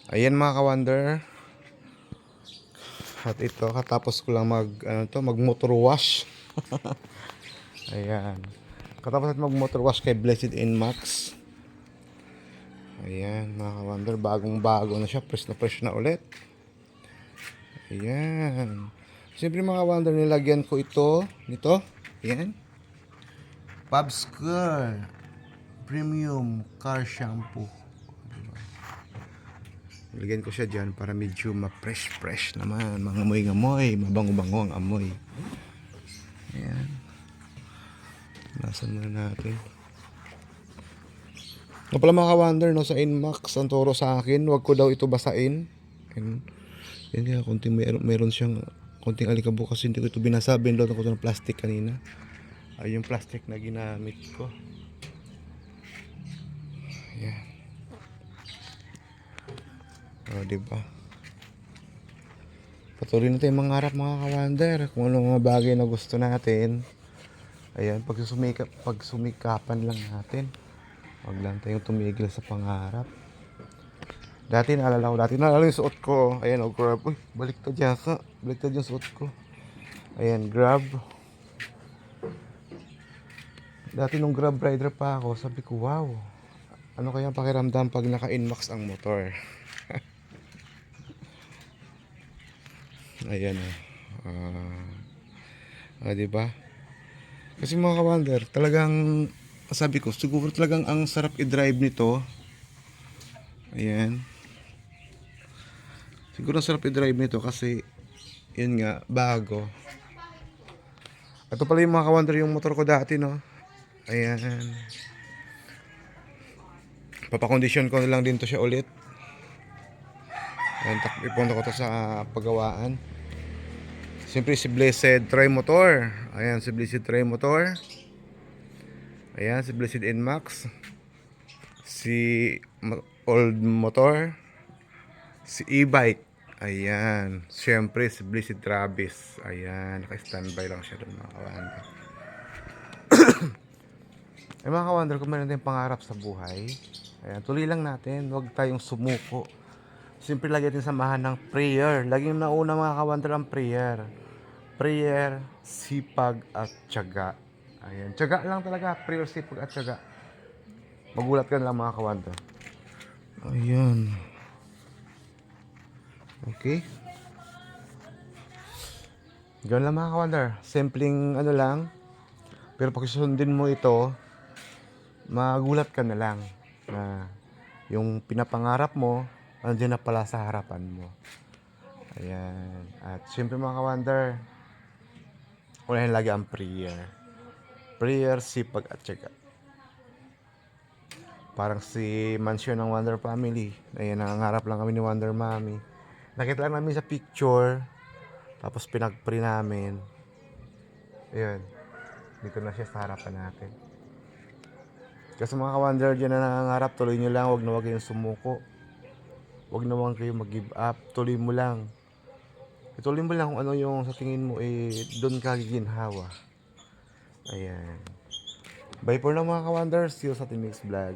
Ayan mga ka-wonder. At ito, katapos ko lang mag motor wash. Ayan. Katapos mag motor wash kay Blessed Inmax. Ayan mga ka-wonder, bagong-bago na siya, fresh na ulit. Ayan. Siyempre mga ka-wonder, nilagyan ko ito, nito. Ayan. Pabs Girl Premium Car Shampoo. Nilagyan ko siya dyan para medyo ma-fresh naman. Mga amoy-amoy, mabango-bango ang amoy. Ayan. Lasan muna natin. Nga pala mga ka-wonder, no, sa Inmax, ang turo sa akin, wag ko daw ito basain. Ayan. Yan nga, konting meron siyang konting alikabok kasi hindi ko ito binasa. Binload ko ito ng plastic kanina. Ay, yung plastic na ginamit ko. Ayan. O, diba? Patuloy natin yung mangarap mga ka-wonder. Kung ano mga bagay na gusto natin. Ayan, pagsumikapan lang natin. Huwag lang tayong tumigil sa pangarap. Dati naalala yung suot ko. Ayan, grab. Uy, baliktad yata. Baliktad yung suot ko. Ayan, grab. Dati nung grab rider pa ako, sabi ko, wow. Ano kaya pakiramdam pag naka-Inmax ang motor? Ayan diba? Kasi mga ka-wonder, talagang sabi ko, siguro talagang ang sarap i-drive nito. Ayan. Siguro sarap i-drive nito kasi yun nga, bago. Ito pala yung mga ka-wonder, yung motor ko dati, no? Ayan. Papakondisyon ko na lang din to siya ulit. Ayan, ipunta ko to sa paggawaan. Siyempre si Blessed Tri-Motor. Ayan, si Blessed Tri-Motor. Ayan, si Blessed Inmax. Si Old Motor. Si E-Bike. Ayan. Siyempre si Blessed Travis. Ayan, naka-standby lang siya doon mga ka-wonder. Ay mga ka-wonder, kung meron tayong pangarap sa buhay, ayan, tuloy lang natin. Huwag tayong sumuko. Siyempre lagi natin samahan ng prayer. Laging nauna mga ka-wonder ang prayer. Prayer, sipag at tiyaga. Ayan, tiyaga lang talaga. Prayer, sipag at tiyaga. Magulat ka na lang mga ka-wonder. Ayan. Okay. Ganun lang mga ka-wonder. Simpleng ano lang. Pero pag susundin mo ito, magulat ka na lang na yung pinapangarap mo, nandiyan na pala sa harapan mo. Ayan. At siyempre mga ka-wonder, unahin lagi ang prayer. Prayer, sipag at tiyaga. Parang si Mansion ng Wonder Family. Ayan, nangangarap lang kami ni Wonder Mommy. Nakita lang namin sa picture. Tapos pinag-pray namin. Ayan. Dito na siya sa harapan natin. Kasi mga ka-wonder dyan na nangangarap, tuloy nyo lang. Huwag kayong sumuko. Huwag naman kayong mag-give up. Tuloy mo lang. Ituloy mo lang kung ano yung sa tingin mo doon ka giginhawa. Ayan. Bye for now mga ka-wonder. See you sa ating next vlog.